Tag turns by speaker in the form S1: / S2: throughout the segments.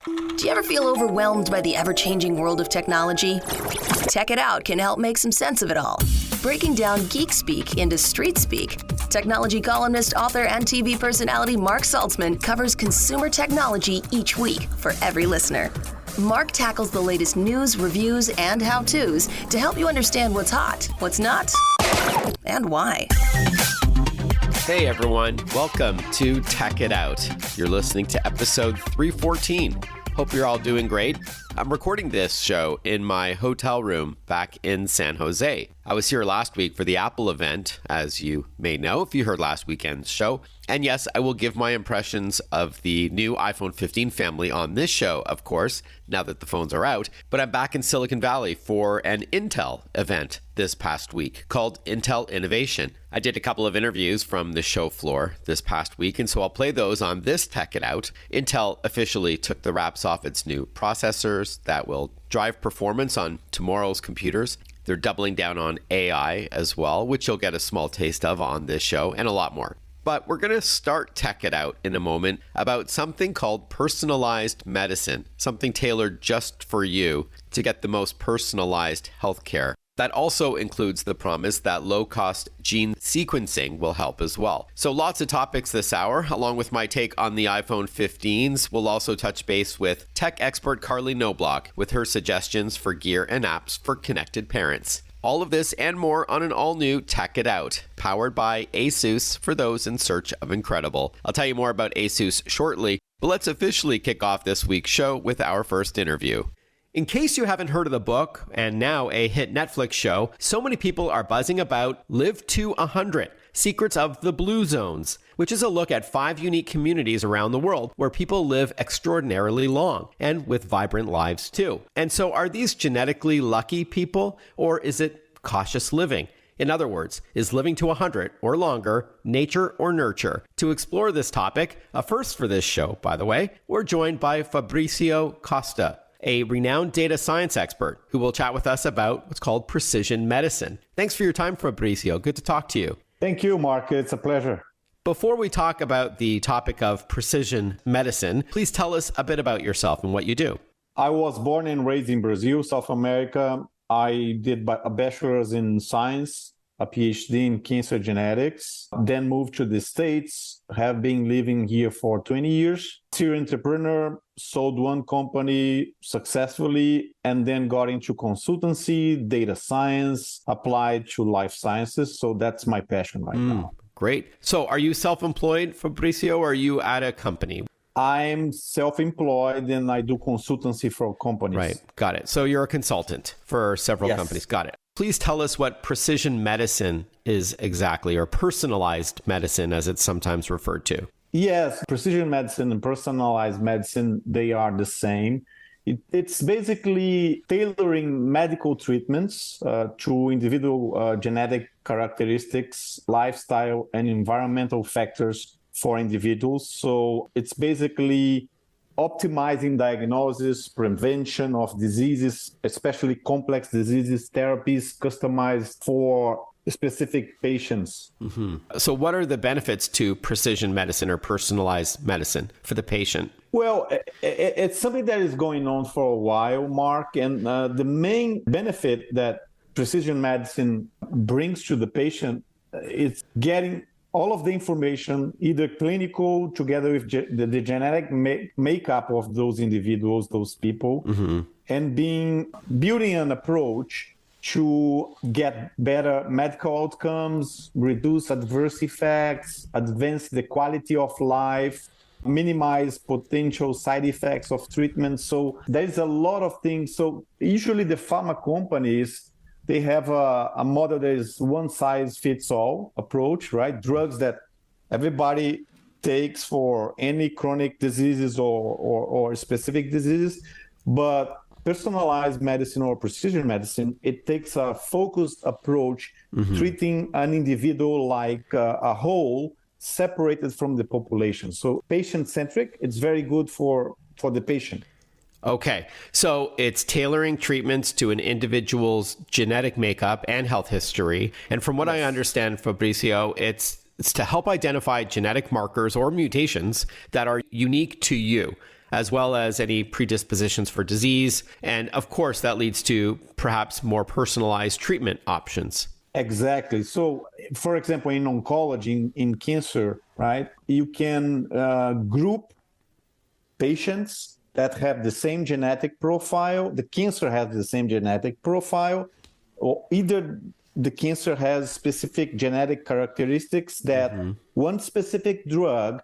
S1: Do you ever feel overwhelmed by the ever-changing world of technology? Tech It Out can help make some sense of it all. Breaking down geek speak into street speak, technology columnist, author, and TV personality Mark Saltzman covers consumer technology each week for every listener. Mark tackles the latest news, reviews, and how-tos to help you understand what's hot, what's not, and why.
S2: Hey everyone, welcome to Tech It Out. You're listening to episode 314. Hope you're all doing great. I'm recording this show in my hotel room back in San Jose. I was here last week for the Apple event, as you may know if you heard last weekend's show. And yes, I will give my impressions of the new iPhone 15 family on this show, of course, now that the phones are out. But I'm back in Silicon Valley for an Intel event this past week called Intel Innovation. I did a couple of interviews from the show floor this past week, and so I'll play those on this Tech It Out. Intel officially took the wraps off its new processors that will drive performance on tomorrow's computers. They're doubling down on AI as well, which you'll get a small taste of on this show, and a lot more. But we're going to start Tech It Out in a moment about something called personalized medicine, something tailored just for you to get the most personalized healthcare. That also includes the promise that low-cost gene sequencing will help as well. So lots of topics this hour, along with my take on the iPhone 15s. We'll also touch base with tech expert Carley Knobloch with her suggestions for gear and apps for connected parents. All of this and more on an all-new Tech It Out, powered by ASUS for those in search of incredible. I'll tell you more about ASUS shortly, but let's officially kick off this week's show with our first interview. In case you haven't heard of the book, and now a hit Netflix show, so many people are buzzing about Live to 100, Secrets of the Blue Zones, which is a look at 5 unique communities around the world where people live extraordinarily long and with vibrant lives too. And so are these genetically lucky people, or is it cautious living? In other words, is living to 100 or longer nature or nurture? To explore this topic, a first for this show, by the way, we're joined by Fabrício Costa, a renowned data science expert who will chat with us about what's called precision medicine. Thanks for your time, Fabrício. Good to talk to you.
S3: Thank you, Mark. It's a pleasure.
S2: Before we talk about the topic of precision medicine, please tell us a bit about yourself and what you do.
S3: I was born and raised in Brazil, South America. I did a bachelor's in science, a PhD in cancer genetics, then moved to the States, have been living here for 20 years. Serial entrepreneur, sold one company successfully, and then got into consultancy, data science, applied to life sciences. So that's my passion right now.
S2: Great. So are you self-employed, Fabrício, or are you at a company?
S3: I'm self-employed and I do consultancy for companies.
S2: Right. Got it. So you're a consultant for several companies. Got it. Please tell us what precision medicine is exactly, or personalized medicine as it's sometimes referred to.
S3: Yes, precision medicine and personalized medicine, they are the same. It's basically tailoring medical treatments to individual genetic characteristics, lifestyle, and environmental factors for individuals. So it's basically optimizing diagnosis, prevention of diseases, especially complex diseases, therapies customized for specific patients.
S2: Mm-hmm. So what are the benefits to precision medicine or personalized medicine for the patient?
S3: Well, it's something that is going on for a while, Mark. And the main benefit that precision medicine brings to the patient is getting all of the information, either clinical together with the genetic makeup of those individuals, those people, and building an approach to get better medical outcomes, reduce adverse effects, advance the quality of life, minimize potential side effects of treatment. So there's a lot of things. So usually the pharma companies, they have a model that is one size fits all approach, right? Drugs that everybody takes for any chronic diseases or specific diseases. But personalized medicine or precision medicine, it takes a focused approach, treating an individual like a whole, separated from the population. So patient-centric, it's very good for the patient.
S2: Okay, so it's tailoring treatments to an individual's genetic makeup and health history. And from what I understand, Fabrício, it's to help identify genetic markers or mutations that are unique to you. as well as any predispositions for disease. And of course, that leads to perhaps more personalized treatment options.
S3: Exactly. So, for example, in oncology, in cancer, right, you can group patients that have the same genetic profile. The cancer has the same genetic profile, or either the cancer has specific genetic characteristics that one specific drug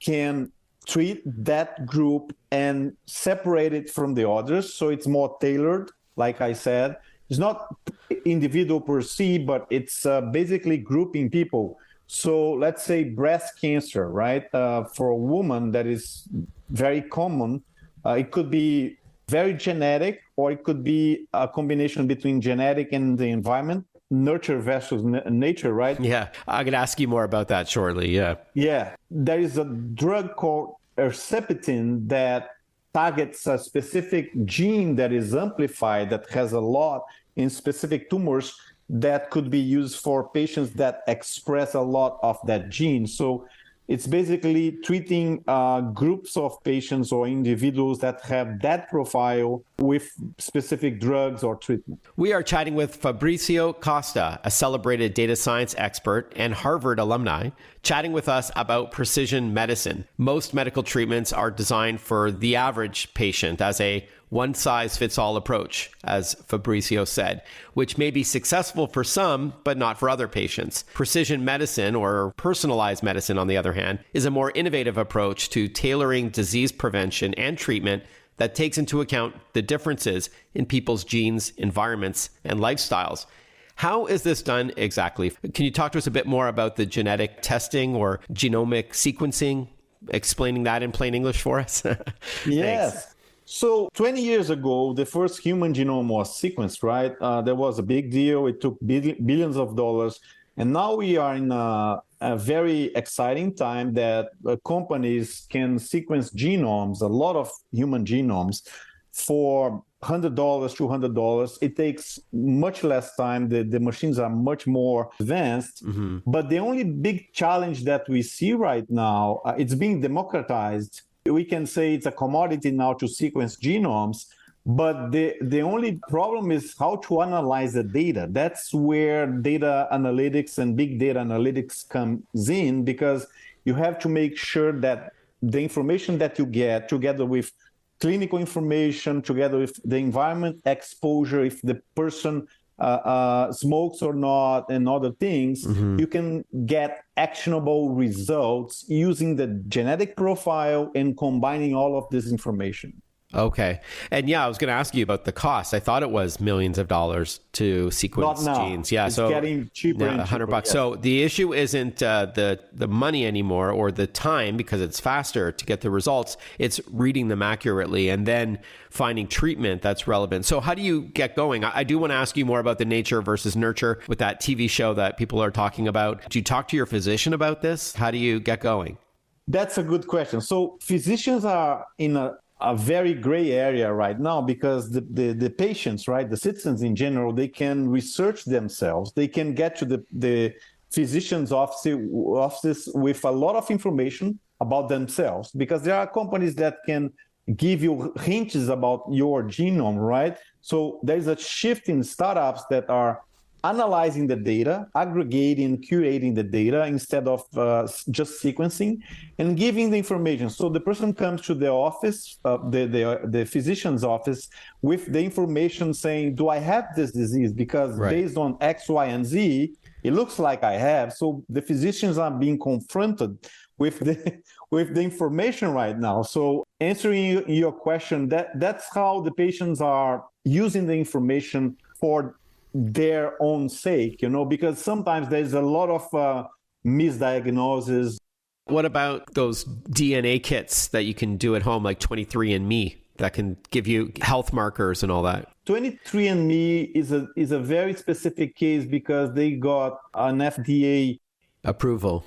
S3: can treat that group and separate it from the others. So it's more tailored, like I said. It's not individual per se, but it's basically grouping people. So let's say breast cancer, right? For a woman, that is very common. It could be very genetic, or it could be a combination between genetic and the environment, nurture versus nature, right?
S2: Yeah, I'm going to ask you more about that shortly. Yeah.
S3: Yeah. There is a drug called ercepitin that targets a specific gene that is amplified, that has a lot in specific tumors, that could be used for patients that express a lot of that gene. So it's basically treating groups of patients or individuals that have that profile with specific drugs or treatment.
S2: We are chatting with Fabrício Costa, a celebrated data science expert and Harvard alumni, chatting with us about precision medicine. Most medical treatments are designed for the average patient as a one-size-fits-all approach, as Fabrício said, which may be successful for some, but not for other patients. Precision medicine, or personalized medicine, on the other hand, is a more innovative approach to tailoring disease prevention and treatment that takes into account the differences in people's genes, environments, and lifestyles. How is this done exactly? Can you talk to us a bit more about the genetic testing or genomic sequencing, explaining that in plain English for us?
S3: Yes.
S2: Thanks.
S3: So 20 years ago, the first human genome was sequenced, right? That was a big deal. It took billions of dollars. And now we are in a very exciting time that companies can sequence genomes, a lot of human genomes, for $100, $200. It takes much less time. The machines are much more advanced. But the only big challenge that we see right now, it's being democratized. We can say it's a commodity now to sequence genomes, but the only problem is how to analyze the data. That's where data analytics and big data analytics comes in, because you have to make sure that the information that you get, together with clinical information, together with the environment exposure, if the person smokes or not, and other things, you can get actionable results using the genetic profile and combining all of this information.
S2: Okay. And yeah, I was going to ask you about the cost. I thought it was millions of dollars to sequence genes. Yeah,
S3: it's
S2: so
S3: getting cheaper.
S2: Yeah,
S3: and cheaper,
S2: $100.
S3: yes.
S2: So the issue isn't the money anymore, or the time, because it's faster to get the results. It's reading them accurately and then finding treatment that's relevant. So how do you get going? I do want to ask you more about the nature versus nurture with that TV show that people are talking about. Do you talk to your physician about this? How do you get going?
S3: That's a good question. So physicians are in a very gray area right now, because the patients, right, the citizens in general, they can research themselves. They can get to the physician's offices with a lot of information about themselves, because there are companies that can give you hints about your genome, right? So there's a shift in startups that are analyzing the data, aggregating, curating the data instead of just sequencing, and giving the information. So the person comes to the office, the physician's office, with the information saying, do I have this disease? Because based on X, Y, and Z, it looks like I have. So the physicians are being confronted with the information right now. So answering your question, that's how the patients are using the information for their own sake, because sometimes there's a lot of misdiagnosis.
S2: What about those DNA kits that you can do at home, like 23andMe, that can give you health markers and all that?
S3: 23andMe is a very specific case, because they got an FDA
S2: approval.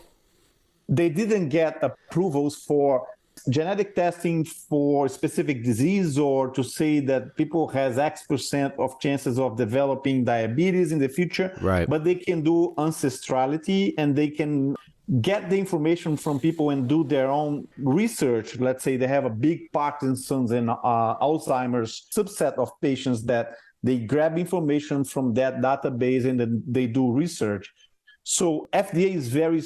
S3: They didn't get approvals for genetic testing for specific disease, or to say that people has X% of chances of developing diabetes in the future.
S2: Right.
S3: But they can do ancestrality, and they can get the information from people and do their own research. Let's say they have a big Parkinson's and Alzheimer's subset of patients that they grab information from that database and then they do research. So FDA is very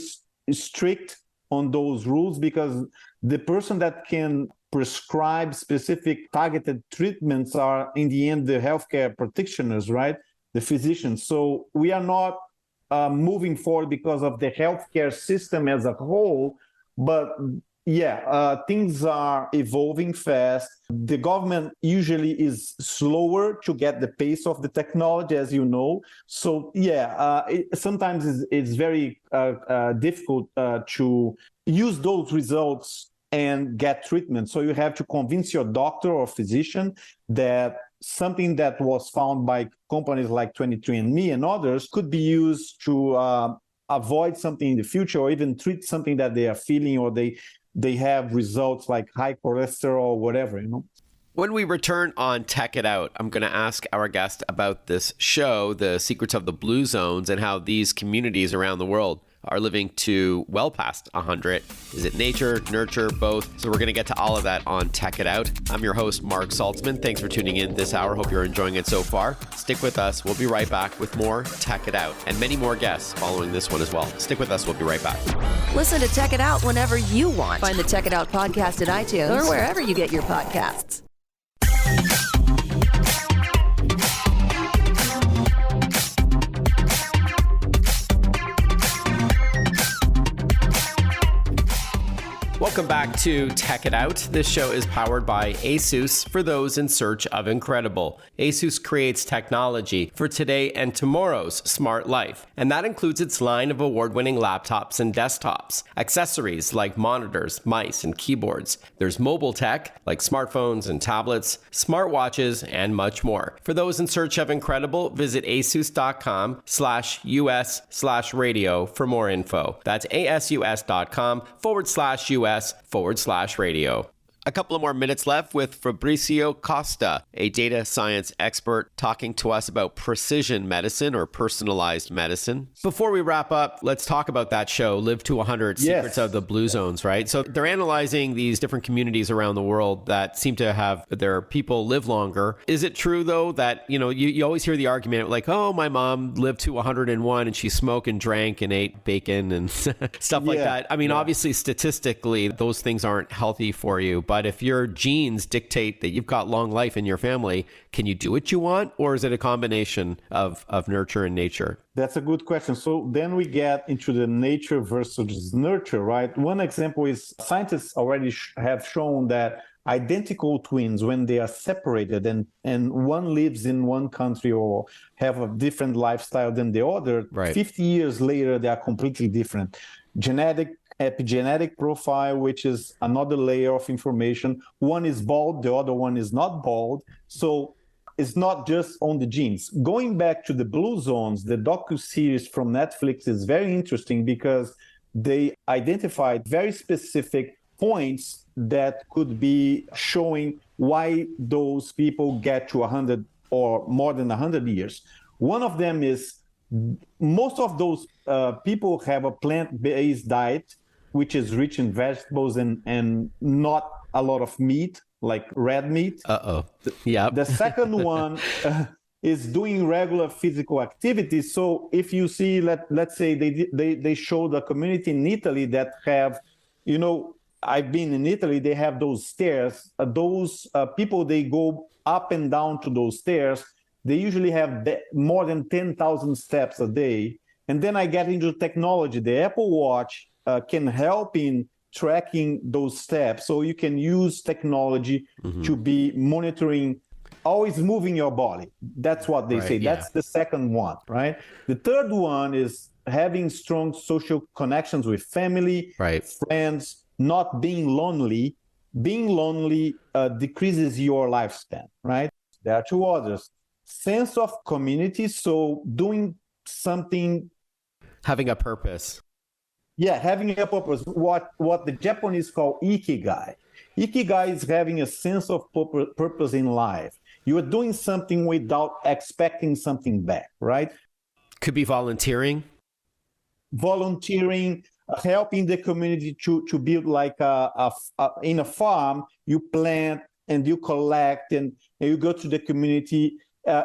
S3: strict on those rules because the person that can prescribe specific targeted treatments are, in the end, the healthcare practitioners, right? The physicians. So we are not moving forward because of the healthcare system as a whole, but things are evolving fast. The government usually is slower to get the pace of the technology, as you know. So sometimes it's very difficult to use those results and get treatment. So you have to convince your doctor or physician that something that was found by companies like 23andMe and others could be used to avoid something in the future or even treat something that they are feeling or they have results like high cholesterol or whatever,
S2: When we return on Tech It Out, I'm going to ask our guest about this show, The Secrets of the Blue Zones, and how these communities around the world are living to well past 100. Is it nature, nurture, both? So we're going to get to all of that on Tech It Out. I'm your host, Mark Saltzman. Thanks for tuning in this hour. Hope you're enjoying it so far. Stick with us. We'll be right back with more Tech It Out and many more guests following this one as well. Stick with us. We'll be right back.
S1: Listen to Tech It Out whenever you want. Find the Tech It Out podcast at iTunes or wherever you get your podcasts.
S2: Welcome back to Tech It Out. This show is powered by ASUS for those in search of incredible. ASUS creates technology for today and tomorrow's smart life, and that includes its line of award-winning laptops and desktops, accessories like monitors, mice, and keyboards. There's mobile tech like smartphones and tablets, smartwatches, and much more. For those in search of incredible, visit asus.com/US/radio for more info. That's asus.com/US/radio. A couple of more minutes left with Fabrício Costa, a data science expert, talking to us about precision medicine or personalized medicine. Before we wrap up, let's talk about that show, Live to 100, Secrets of the Blue Zones, right? So they're analyzing these different communities around the world that seem to have their people live longer. Is it true, though, that, you always hear the argument like, oh, my mom lived to 101 and she smoked and drank and ate bacon and stuff like that. I mean, obviously, statistically, those things aren't healthy for you, but if your genes dictate that you've got long life in your family, can you do what you want? Or is it a combination of nurture and nature?
S3: That's a good question. So then we get into the nature versus nurture, right? One example is scientists already have shown that identical twins, when they are separated and one lives in one country or have a different lifestyle than the other, 50 years later, they are completely different. Epigenetic profile, which is another layer of information. One is bald, the other one is not bald. So it's not just on the genes. Going back to the Blue Zones, the docu-series from Netflix is very interesting because they identified very specific points that could be showing why those people get to 100 or more than 100 years. One of them is most of those people have a plant-based diet, which is rich in vegetables and not a lot of meat, like red meat.
S2: Yeah.
S3: The second one is doing regular physical activity. So if you see, let's say they showed a community in Italy that have, I've been in Italy, they have those stairs. Those people, they go up and down to those stairs. They usually have more than 10,000 steps a day. And then I get into technology. The Apple Watch can help in tracking those steps. So you can use technology to be monitoring, always moving your body. That's what they say. That's the second one, right? The third one is having strong social connections with family, friends, not being lonely. Being lonely decreases your lifespan, right? There are two others. Sense of community, so doing something.
S2: Having a purpose.
S3: Yeah, having a purpose, what the Japanese call ikigai. Ikigai is having a sense of purpose in life. You are doing something without expecting something back, right?
S2: Could be volunteering.
S3: Volunteering, helping the community to build like in a farm, you plant and you collect and you go to the community,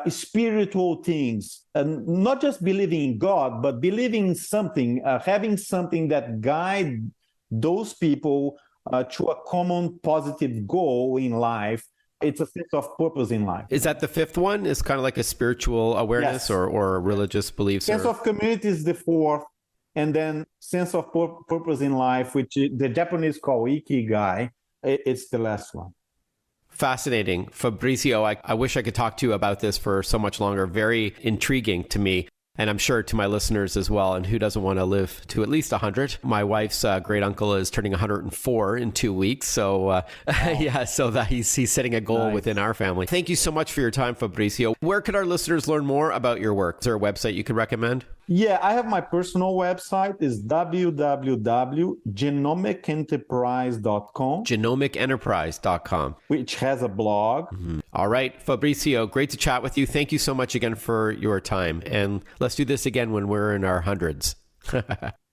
S3: spiritual things, and not just believing in God, but believing in something, having something that guide those people to a common positive goal in life. It's a sense of purpose in life.
S2: Is that the fifth one? It's kind of like a spiritual awareness,
S3: yes.
S2: or religious beliefs?
S3: Sense of community is the fourth, and then sense of purpose in life, which the Japanese call ikigai, it's the last one.
S2: Fascinating. Fabrício, I wish I could talk to you about this for so much longer. Very intriguing to me. And I'm sure to my listeners as well. And who doesn't want to live to at least 100? My wife's great uncle is turning 104 in 2 weeks. So yeah, so that he's setting a goal within our family. Thank you so much for your time, Fabrício. Where could our listeners learn more about your work? Is there a website you could recommend?
S3: Yeah, I have my personal website is www.genomicenterprise.com.
S2: Genomicenterprise.com.
S3: Which has a blog.
S2: Mm-hmm. All right, Fabrício, great to chat with you. Thank you so much again for your time. And let's do this again when we're in our hundreds.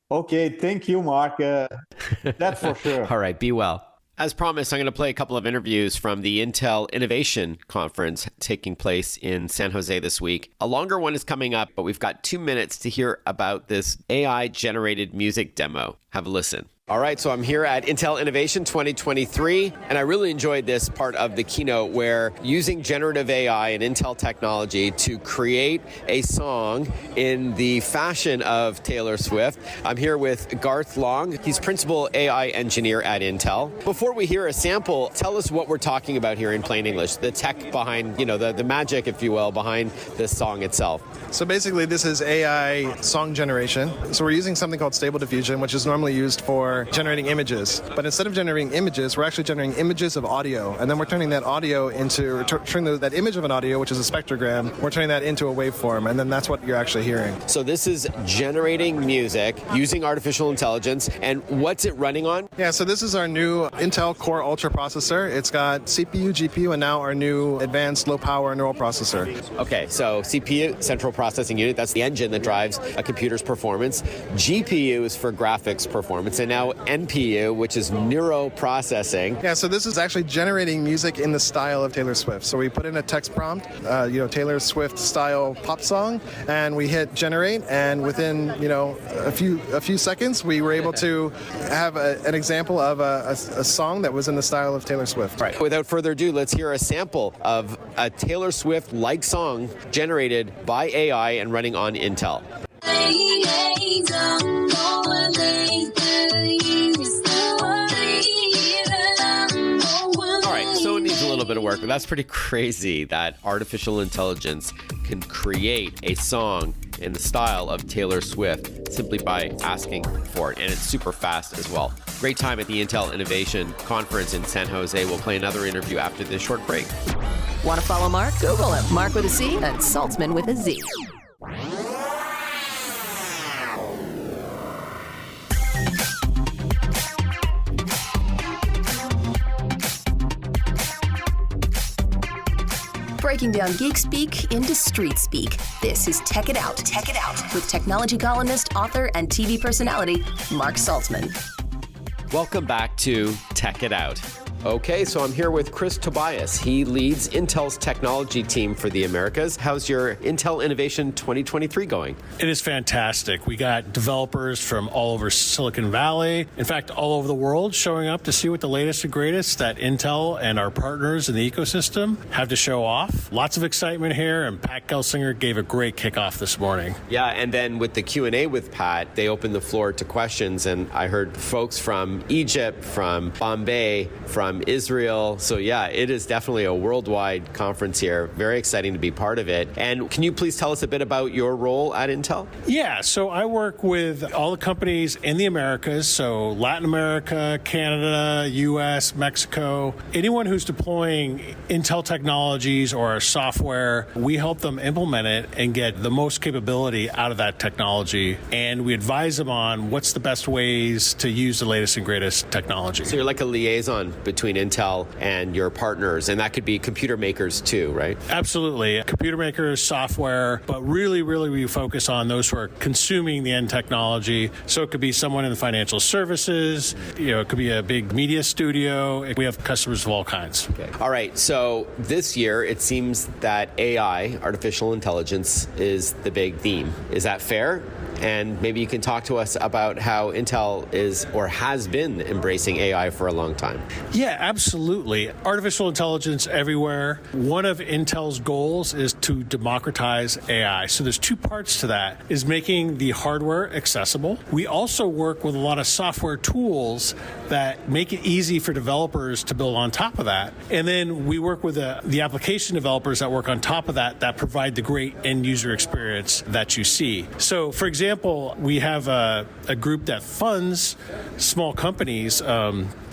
S3: Okay, thank you, Mark. That's for sure.
S2: All right, be well. As promised, I'm going to play a couple of interviews from the Intel Innovation Conference taking place in San Jose this week. A longer one is coming up, but we've got 2 minutes to hear about this AI-generated music demo. Have a listen. All right, so I'm here at Intel Innovation 2023, and I really enjoyed this part of the keynote where using generative AI and Intel technology to create a song in the fashion of Taylor Swift. I'm here with Garth Long. He's principal AI engineer at Intel. Before we hear a sample, tell us what we're talking about here in plain English, the tech behind, the magic, if you will, behind this song itself.
S4: So basically, this is AI song generation. So we're using something called Stable Diffusion, which is normally used for generating images. But instead of generating images, we're actually generating images of audio. And then we're turning that audio into, turning that image of an audio, which is a spectrogram, we're turning that into a waveform. And then that's what you're actually hearing.
S2: So this is generating music using artificial intelligence. And what's it running on?
S4: Yeah, so this is our new Intel Core Ultra processor. It's got CPU, GPU, and now our new advanced low-power neural processor.
S2: Okay, so CPU, central processing unit, that's the engine that drives a computer's performance. GPU is for graphics performance, and now NPU, which is neuro processing.
S4: Yeah, so this is actually generating music in the style of Taylor Swift. So we put in a text prompt, Taylor Swift style pop song, and we hit generate, and within a few seconds, we were able to have an example of a song that was in the style of Taylor Swift.
S2: Right. Without further ado, let's hear a sample of a Taylor Swift-like song generated by AI and running on Intel. All right, so it needs a little bit of work, but that's pretty crazy that artificial intelligence can create a song in the style of Taylor Swift simply by asking for it, and it's super fast as well. Great time at the Intel Innovation Conference in San Jose. We'll play another interview after this short break.
S1: Want to follow Mark? Google him. Mark with a C and Saltzman with a Z. Breaking down geek speak into street speak. This is Tech It Out. Tech It Out with technology columnist, author, and TV personality Mark Saltzman.
S2: Welcome back to Tech It Out. Okay, so I'm here with Chris Tobias. He leads Intel's technology team for the Americas. How's your Intel Innovation 2023 going?
S5: It is fantastic. We got developers from all over Silicon Valley, in fact, all over the world, showing up to see what the latest and greatest that Intel and our partners in the ecosystem have to show off. Lots of excitement here, and Pat Gelsinger gave a great kickoff this morning.
S2: Yeah, and then with the Q&A with Pat, they opened the floor to questions, and I heard folks from Egypt, from Bombay, from Israel. So yeah, it is definitely a worldwide conference here. Very exciting to be part of it. And can you please tell us a bit about your role at Intel?
S5: Yeah, so I work with all the companies in the Americas, so Latin America, Canada, US, Mexico. Anyone who's deploying Intel technologies or our software, we help them implement it and get the most capability out of that technology. And we advise them on what's the best ways to use the latest and greatest technology.
S2: So you're like a liaison between Intel and your partners, and that could be computer makers too, right?
S5: Absolutely. Computer makers, software, but really we focus on those who are consuming the end technology. So it could be someone in the financial services, it could be a big media studio. We have customers of all kinds.
S2: Okay. All right. So this year, it seems that AI, artificial intelligence, is the big theme. Is that fair? And maybe you can talk to us about how Intel is or has been embracing AI for a long time.
S5: Yeah, absolutely. Artificial intelligence everywhere. One of Intel's goals is to democratize AI. So there's two parts to that, is making the hardware accessible. We also work with a lot of software tools that make it easy for developers to build on top of that. And then we work with the application developers that work on top of that provide the great end user experience that you see. So, for example, we have a group that funds small companies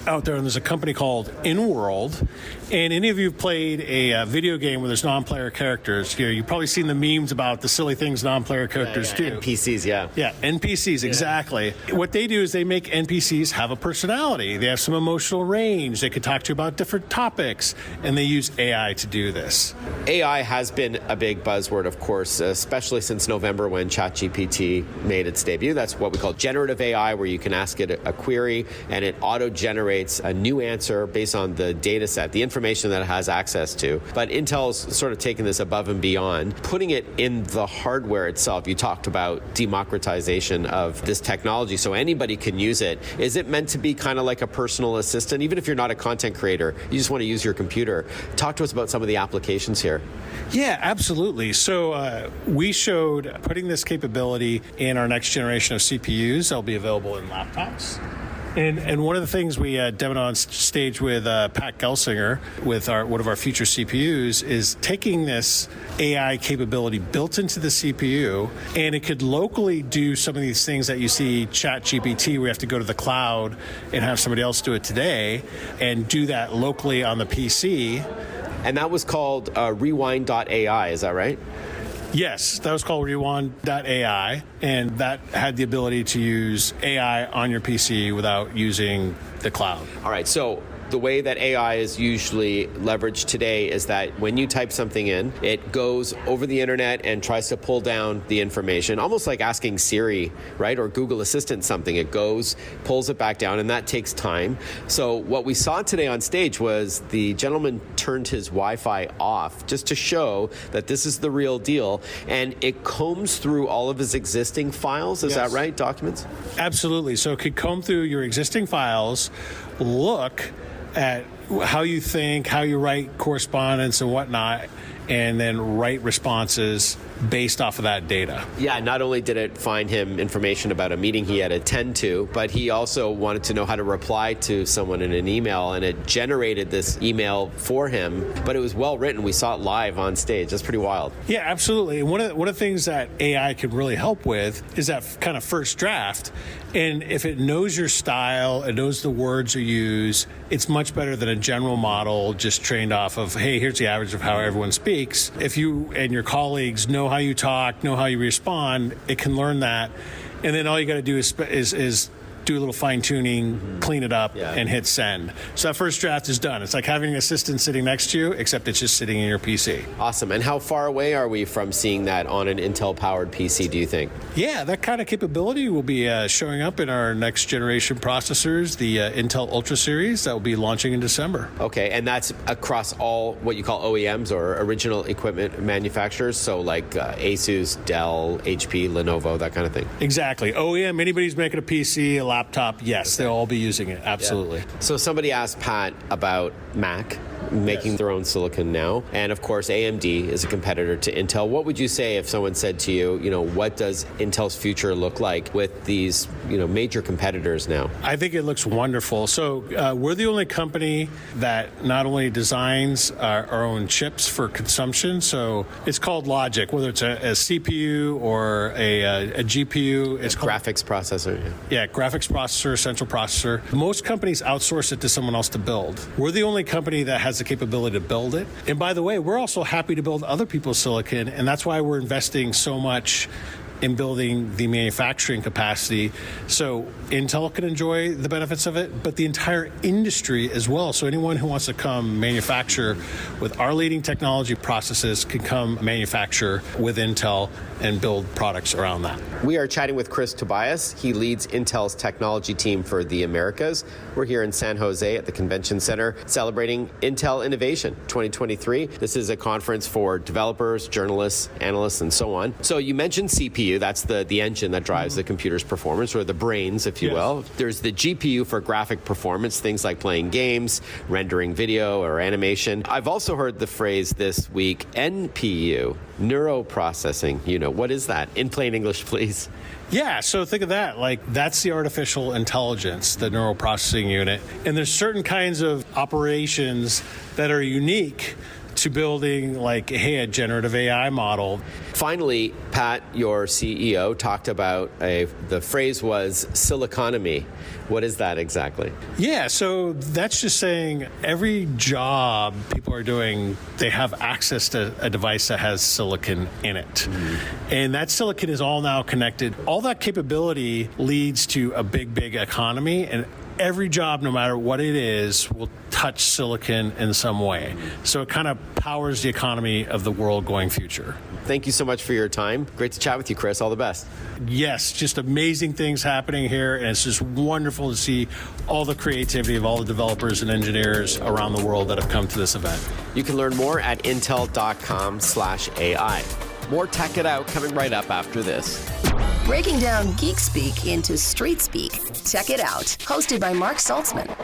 S5: out there, and there's a company called InWorld. And any of you have played a video game where there's non-player characters, you've probably seen the memes about the silly things non-player characters do.
S2: NPCs, yeah.
S5: Yeah, NPCs, exactly. What they do is they make NPCs have a personality. They have some emotional range. They can talk to you about different topics, and they use AI to do this.
S2: AI has been a big buzzword, of course, especially since November when ChatGPT made its debut. That's what we call generative AI, where you can ask it a query, and it auto-generates a new answer based on the data set, the information that it has access to. But Intel's sort of taken this above and beyond, putting it in the hardware itself. You talked about democratization of this technology so anybody can use it. Is it meant to be kind of like a personal assistant? Even if you're not a content creator, you just want to use your computer. Talk to us about some of the applications here.
S5: Yeah, absolutely. So we showed putting this capability in our next generation of CPUs. They'll be available in laptops. And one of the things we demoed on stage with Pat Gelsinger with one of our future CPUs is taking this AI capability built into the CPU, and it could locally do some of these things that you see ChatGPT, where you have to go to the cloud and have somebody else do it today, and do that locally on the PC.
S2: And that was called Rewind.ai, is that right?
S5: Yes, that was called Rewind.ai, and that had the ability to use AI on your PC without using the cloud.
S2: All right, so the way that AI is usually leveraged today is that when you type something in, it goes over the internet and tries to pull down the information, almost like asking Siri, right, or Google Assistant something. It goes, pulls it back down, and that takes time. So what we saw today on stage was the gentleman turned his Wi-Fi off just to show that this is the real deal, and it combs through all of his existing files. Is that right? Documents?
S5: Absolutely. So it could comb through your existing files, look at how you think, how you write correspondence and whatnot, and then write responses based off of that data.
S2: Yeah, not only did it find him information about a meeting he had to attend to, but he also wanted to know how to reply to someone in an email, and it generated this email for him, but it was well written. We saw it live on stage. That's pretty wild.
S5: Yeah, absolutely. One of the things that AI can really help with is that kind of first draft. And if it knows your style, it knows the words you use, it's much better than a general model just trained off of, hey, here's the average of how everyone speaks. If you and your colleagues know how you talk, know how you respond, it can learn that. And then all you got to do is do a little fine-tuning, clean it up, and hit send. So that first draft is done. It's like having an assistant sitting next to you, except it's just sitting in your PC.
S2: Awesome. And how far away are we from seeing that on an Intel-powered PC, do you think?
S5: Yeah, that kind of capability will be showing up in our next-generation processors, the Intel Ultra series, that will be launching in December.
S2: Okay, and that's across all what you call OEMs, or original equipment manufacturers, so like ASUS, Dell, HP, Lenovo, that kind of thing?
S5: Exactly. OEM, anybody's making a PC, a laptop, yes, they'll all be using it, absolutely.
S2: Yeah. So somebody asked Pat about Mac making their own silicon now, and of course AMD is a competitor to Intel. What would you say if someone said to you, what does Intel's future look like with these, major competitors now?
S5: I think it looks wonderful. So we're the only company that not only designs our own chips for consumption, so it's called logic, whether it's a CPU or a GPU. It's called
S2: graphics processor.
S5: Yeah, graphics processor, central processor. Most companies outsource it to someone else to build. We're the only company that has the capability to build it. And by the way, we're also happy to build other people's silicon, and that's why we're investing so much in building the manufacturing capacity. So Intel can enjoy the benefits of it, but the entire industry as well. So anyone who wants to come manufacture with our leading technology processes can come manufacture with Intel and build products around that.
S2: We are chatting with Chris Tobias. He leads Intel's technology team for the Americas. We're here in San Jose at the Convention Center celebrating Intel Innovation 2023. This is a conference for developers, journalists, analysts, and so on. So you mentioned CPU. That's the engine that drives the computer's performance, or the brains, if you will. There's the GPU for graphic performance, things like playing games, rendering video, or animation. I've also heard the phrase this week, NPU, neuroprocessing unit. What is that? In plain English, please.
S5: Yeah, so think of that. Like, that's the artificial intelligence, the neural processing unit. And there's certain kinds of operations that are unique to building, like, hey, a generative AI model.
S2: Finally, Pat, your CEO, talked about the phrase was siliconomy. What is that exactly?
S5: Yeah, so that's just saying every job people are doing, they have access to a device that has silicon in it. Mm-hmm. And that silicon is all now connected. All that capability leads to a big, big economy, and every job, no matter what it is, will touch silicon in some way. So it kind of powers the economy of the world going future.
S2: Thank you so much for your time. Great to chat with you, Chris. All the best.
S5: Yes, just amazing things happening here, and it's just wonderful to see all the creativity of all the developers and engineers around the world that have come to this event.
S2: You can learn more at intel.com/AI. More Tech It Out coming right up after this.
S1: Breaking down geek speak into street speak. Tech It Out, hosted by Mark Saltzman.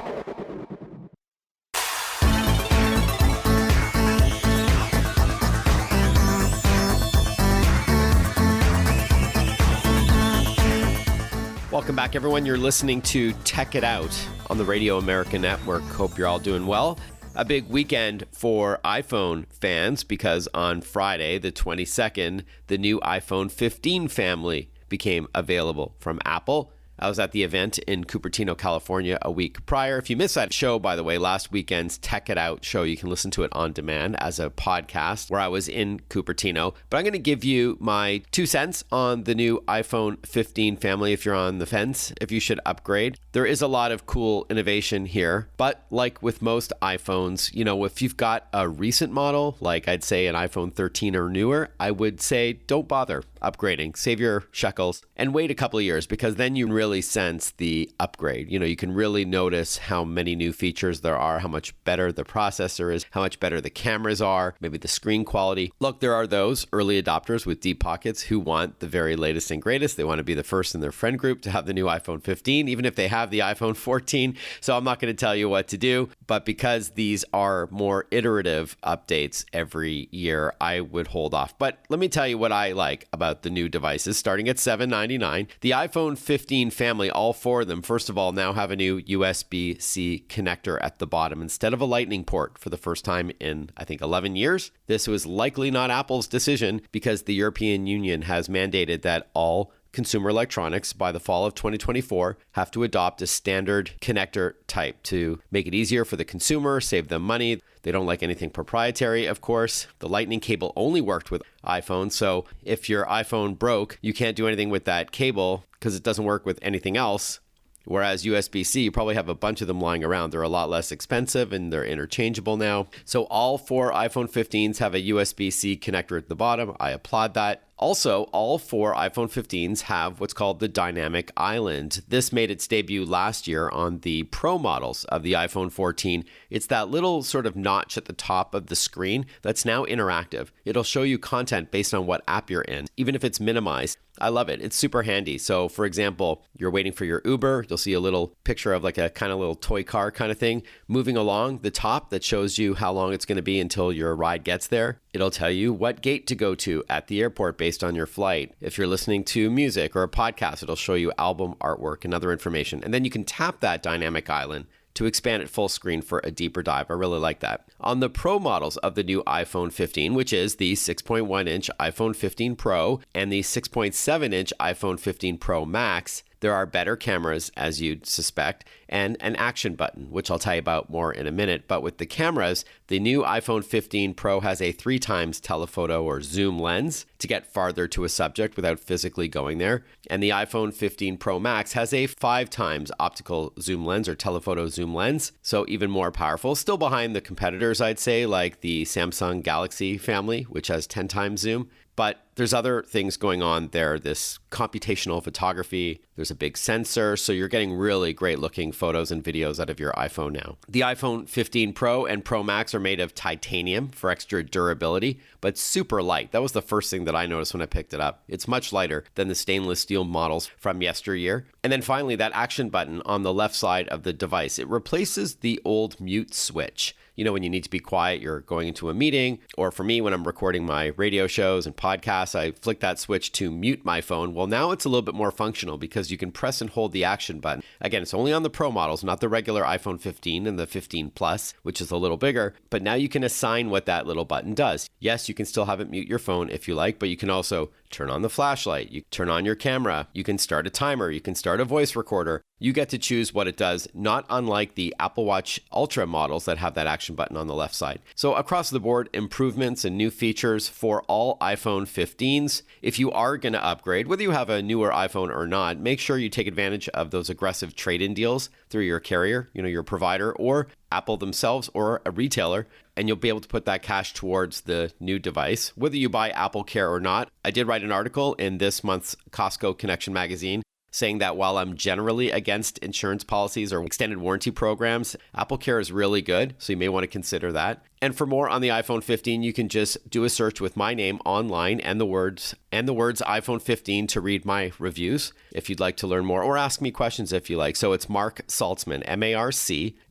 S2: Welcome back, everyone. You're listening to Tech It Out on the Radio America Network. Hope you're all doing well. A big weekend for iPhone fans because on Friday, the 22nd, the new iPhone 15 family became available from Apple. I was at the event in Cupertino, California a week prior. If you missed that show, by the way, last weekend's Tech It Out show, you can listen to it on demand as a podcast where I was in Cupertino. But I'm going to give you my 2 cents on the new iPhone 15 family if you're on the fence, if you should upgrade. There is a lot of cool innovation here, but like with most iPhones, you know, if you've got a recent model, like I'd say an iPhone 13 or newer, I would say don't bother upgrading. Save your shekels and wait a couple of years, because then you really sense the upgrade. You know, you can really notice how many new features there are, how much better the processor is, how much better the cameras are, maybe the screen quality. Look, there are those early adopters with deep pockets who want the very latest and greatest. They want to be the first in their friend group to have the new iPhone 15, even if they have the iPhone 14. So I'm not going to tell you what to do, but because these are more iterative updates every year, I would hold off. But let me tell you what I like about the new devices, starting at $799. The iPhone 15 family, all 4 of them, first of all, now have a new USB-C connector at the bottom instead of a Lightning port for the first time in, I think, 11 years. This was likely not Apple's decision because the European Union has mandated that all consumer electronics by the fall of 2024 have to adopt a standard connector type to make it easier for the consumer, save them money. They don't like anything proprietary, of course. The Lightning cable only worked with iPhone, so if your iPhone broke, you can't do anything with that cable because it doesn't work with anything else. Whereas USB-C, you probably have a bunch of them lying around. They're a lot less expensive and they're interchangeable now. So all 4 iPhone 15s have a USB-C connector at the bottom. I applaud that. Also, all 4 iPhone 15s have what's called the Dynamic Island. This made its debut last year on the Pro models of the iPhone 14. It's that little sort of notch at the top of the screen that's now interactive. It'll show you content based on what app you're in, even if it's minimized. I love it. It's super handy. So, for example, you're waiting for your Uber. You'll see a little picture of like a kind of little toy car kind of thing moving along the top that shows you how long it's going to be until your ride gets there. It'll tell you what gate to go to at the airport based on your flight. If you're listening to music or a podcast, it'll show you album artwork and other information. And then you can tap that dynamic island to expand it full screen for a deeper dive. I really like that. On the Pro models of the new iPhone 15, which is the 6.1-inch iPhone 15 Pro and the 6.7-inch iPhone 15 Pro Max, there are better cameras, as you'd suspect, and an action button, which I'll tell you about more in a minute. But with the cameras, the new iPhone 15 Pro has a 3 times telephoto or zoom lens to get farther to a subject without physically going there. And the iPhone 15 Pro Max has a 5 times optical zoom lens or telephoto zoom lens, so even more powerful. Still behind the competitors, I'd say, like the Samsung Galaxy family, which has 10 times zoom. But there's other things going on there, this computational photography, there's a big sensor, so you're getting really great looking photos and videos out of your iPhone now. The iPhone 15 Pro and Pro Max are made of titanium for extra durability, but super light. That was the first thing that I noticed when I picked it up. It's much lighter than the stainless steel models from yesteryear. And then finally, that action button on the left side of the device, it replaces the old mute switch. You know, when you need to be quiet, you're going into a meeting, or for me, when I'm recording my radio shows and podcasts, I flick that switch to mute my phone. Well, now it's a little bit more functional because you can press and hold the action button. Again, it's only on the Pro models, not the regular iPhone 15 and the 15 Plus, which is a little bigger, but now you can assign what that little button does. Yes, you can still have it mute your phone if you like, but you can also turn on the flashlight, you turn on your camera, you can start a timer, you can start a voice recorder. You get to choose what it does, not unlike the Apple Watch Ultra models that have that action button on the left side. So across the board, improvements and new features for all iPhone 15s. If you are going to upgrade, whether you have a newer iPhone or not, make sure you take advantage of those aggressive trade-in deals through your carrier, your provider, or Apple themselves or a retailer, and you'll be able to put that cash towards the new device, whether you buy Apple Care or not. I did write an article in this month's Costco Connection magazine saying that while I'm generally against insurance policies or extended warranty programs, Apple Care is really good, so you may want to consider that. And for more on the iPhone 15, you can just do a search with my name online and the words iPhone 15 to read my reviews if you'd like to learn more, or ask me questions if you like. So it's Mark Saltzman, MarkSaltzman.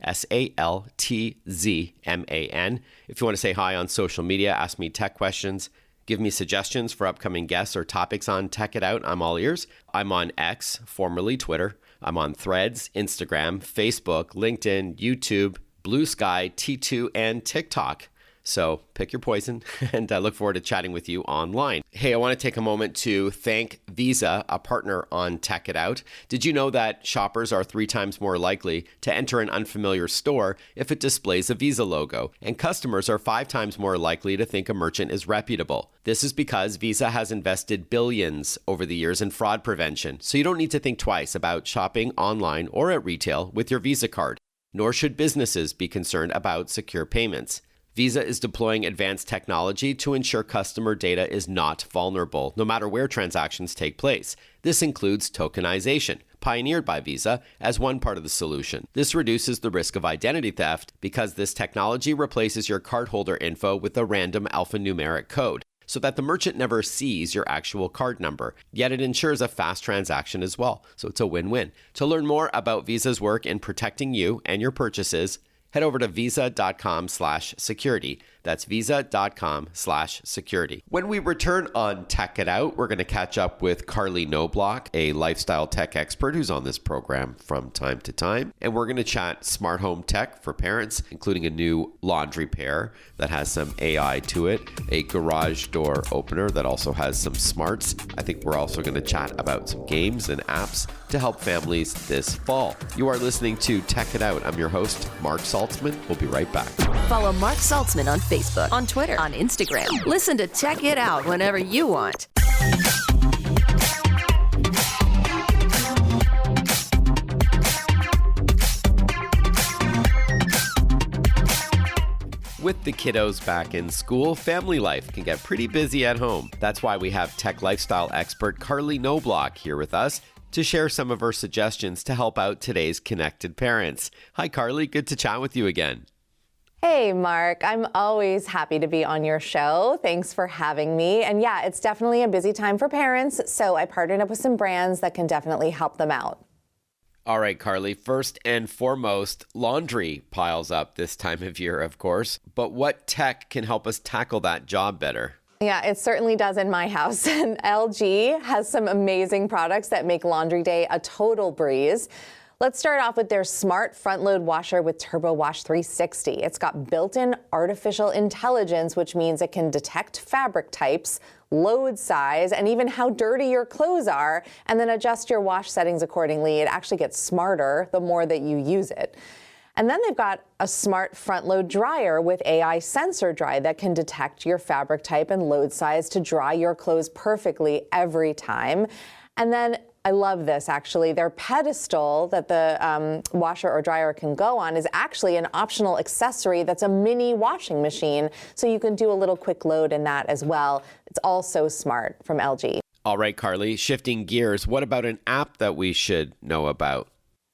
S2: If you want to say hi on social media, ask me tech questions, give me suggestions for upcoming guests or topics on Tech It Out, I'm all ears. I'm on X, formerly Twitter. I'm on Threads, Instagram, Facebook, LinkedIn, YouTube, Blue Sky, T2, and TikTok. So pick your poison, and I look forward to chatting with you online. Hey, I want to take a moment to thank Visa, a partner on Tech It Out. Did you know that shoppers are 3 times more likely to enter an unfamiliar store if it displays a Visa logo, and customers are 5 times more likely to think a merchant is reputable? This is because Visa has invested billions over the years in fraud prevention, so you don't need to think twice about shopping online or at retail with your Visa card, nor should businesses be concerned about secure payments. Visa is deploying advanced technology to ensure customer data is not vulnerable, no matter where transactions take place. This includes tokenization, pioneered by Visa, as one part of the solution. This reduces the risk of identity theft because this technology replaces your cardholder info with a random alphanumeric code, so that the merchant never sees your actual card number. Yet it ensures a fast transaction as well, so it's a win-win. To learn more about Visa's work in protecting you and your purchases, head over to visa.com/security. That's visa.com/security. When we return on Tech It Out, we're going to catch up with Carley Knobloch, a lifestyle tech expert who's on this program from time to time. And we're going to chat smart home tech for parents, including a new laundry pair that has some AI to it, a garage door opener that also has some smarts. I think we're also going to chat about some games and apps to help families this fall. You are listening to Tech It Out. I'm your host, Mark Saltzman. We'll be right back.
S1: Follow Mark Saltzman on Facebook, on Twitter, on Instagram. Listen to Tech It Out whenever you want.
S2: With the kiddos back in school, family life can get pretty busy at home. That's why we have tech lifestyle expert Carley Knobloch here with us to share some of her suggestions to help out today's connected parents. Hi, Carley. Good to chat with you again.
S6: Hey, Mark. I'm always happy to be on your show. Thanks for having me. And yeah, it's definitely a busy time for parents, so I partnered up with some brands that can definitely help them out.
S2: All right, Carley. First and foremost, laundry piles up this time of year, of course. But what tech can help us tackle that job better?
S6: Yeah, it certainly does in my house. And LG has some amazing products that make laundry day a total breeze. Let's start off with their smart front load washer with Turbo Wash 360. It's got built-in artificial intelligence, which means it can detect fabric types load size, and even how dirty your clothes are, and then adjust your wash settings accordingly. It actually gets smarter the more that you use it. And then they've got a smart front load dryer with AI sensor dry that can detect your fabric type and load size to dry your clothes perfectly every time. And then I love this, actually. Their pedestal that the washer or dryer can go on is actually an optional accessory that's a mini washing machine, so you can do a little quick load in that as well. It's all so smart from LG.
S2: All right, Carley, shifting gears, what about an app that we should know about?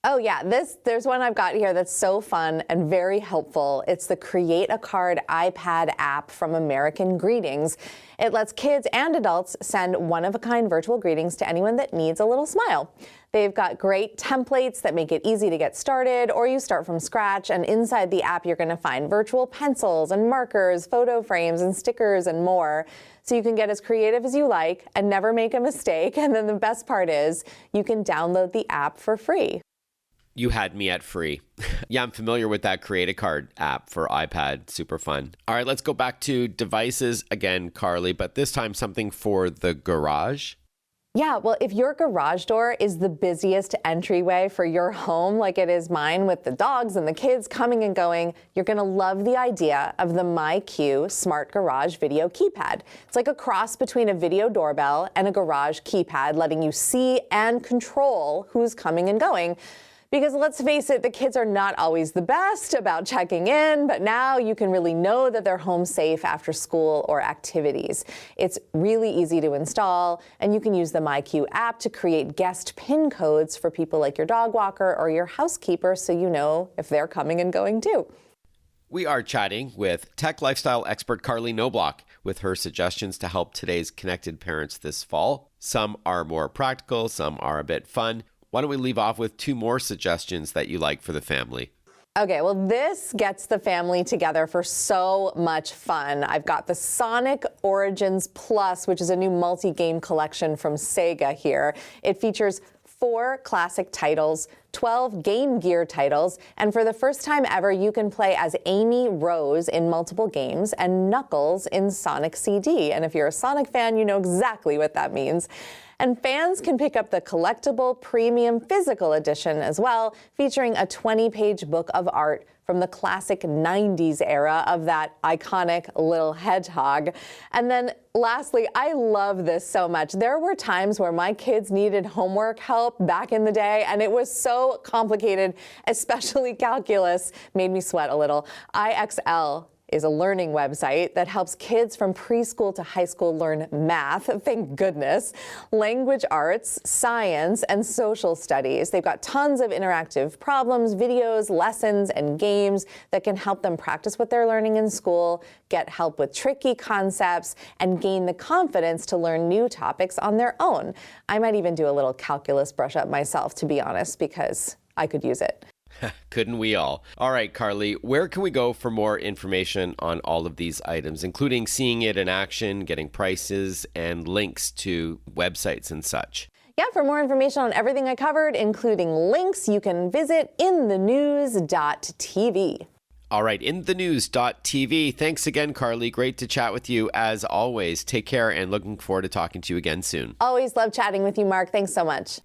S6: Oh yeah, there's one I've got here that's so fun and very helpful. It's the Create a Card iPad app from American Greetings. It lets kids and adults send one-of-a-kind virtual greetings to anyone that needs a little smile. They've got great templates that make it easy to get started, or you start from scratch, and inside the app you're going to find virtual pencils and markers, photo frames and stickers and more. So you can get as creative as you like and never make a mistake. And then the best part is you can download the app for free.
S2: You had me at free. Yeah, I'm familiar with that Create a Card app for iPad. Super fun. All right, let's go back to devices again, Carley, but this time something for the garage.
S6: Yeah, well, if your garage door is the busiest entryway for your home, like it is mine with the dogs and the kids coming and going, you're going to love the idea of the MyQ Smart Garage Video Keypad. It's like a cross between a video doorbell and a garage keypad, letting you see and control who's coming and going. Because let's face it, the kids are not always the best about checking in, but now you can really know that they're home safe after school or activities. It's really easy to install, and you can use the MyQ app to create guest PIN codes for people like your dog walker or your housekeeper, so you know if they're coming and going too.
S2: We are chatting with tech lifestyle expert Carley Knobloch with her suggestions to help today's connected parents this fall. Some are more practical, some are a bit fun. Why don't we leave off with two more suggestions that you like for the family?
S6: Okay, well, this gets the family together for so much fun. I've got the Sonic Origins Plus, which is a new multi-game collection from Sega here. It features 4 classic titles, 12 Game Gear titles, and for the first time ever, you can play as Amy Rose in multiple games and Knuckles in Sonic CD. And if you're a Sonic fan, you know exactly what that means. And fans can pick up the collectible premium physical edition as well, featuring a 20-page book of art from the classic 90s era of that iconic little hedgehog. And then lastly, I love this so much. There were times where my kids needed homework help back in the day, and it was so complicated, especially calculus, made me sweat a little. IXL is a learning website that helps kids from preschool to high school learn math, thank goodness, language arts, science, and social studies. They've got tons of interactive problems, videos, lessons, and games that can help them practice what they're learning in school, get help with tricky concepts, and gain the confidence to learn new topics on their own. I might even do a little calculus brush up myself, to be honest, because I could use it.
S2: Couldn't we all? All right, Carley, where can we go for more information on all of these items, including seeing it in action, getting prices, and links to websites and such?
S6: Yeah, for more information on everything I covered, including links, you can visit inthenews.tv.
S2: All right, inthenews.tv. Thanks again, Carley. Great to chat with you as always. Take care and looking forward to talking to you again soon.
S6: Always love chatting with you, Mark. Thanks so much.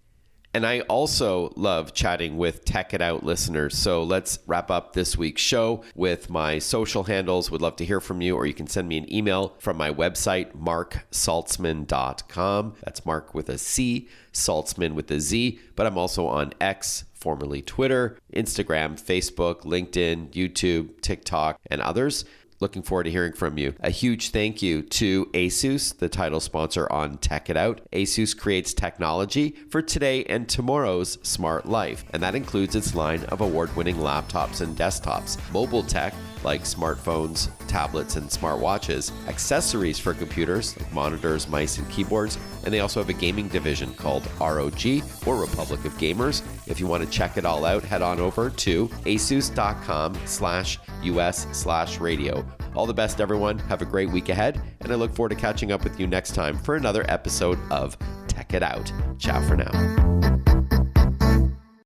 S2: And I also love chatting with Tech It Out listeners. So let's wrap up this week's show with my social handles. Would love to hear from you, or you can send me an email from my website, marksaltzman.com. That's Mark with a C, Saltzman with a Z. But I'm also on X, formerly Twitter, Instagram, Facebook, LinkedIn, YouTube, TikTok, and others. Looking forward to hearing from you. A huge thank you to ASUS, the title sponsor on Tech It Out. ASUS creates technology for today and tomorrow's smart life, and that includes its line of award-winning laptops and desktops, mobile tech like smartphones, tablets, and smartwatches, accessories for computers like monitors, mice, and keyboards, and they also have a gaming division called ROG, or Republic of Gamers. If you want to check it all out, head on over to asus.com/US/radio. All the best, everyone. Have a great week ahead, and I look forward to catching up with you next time for another episode of Tech It Out. Ciao for now.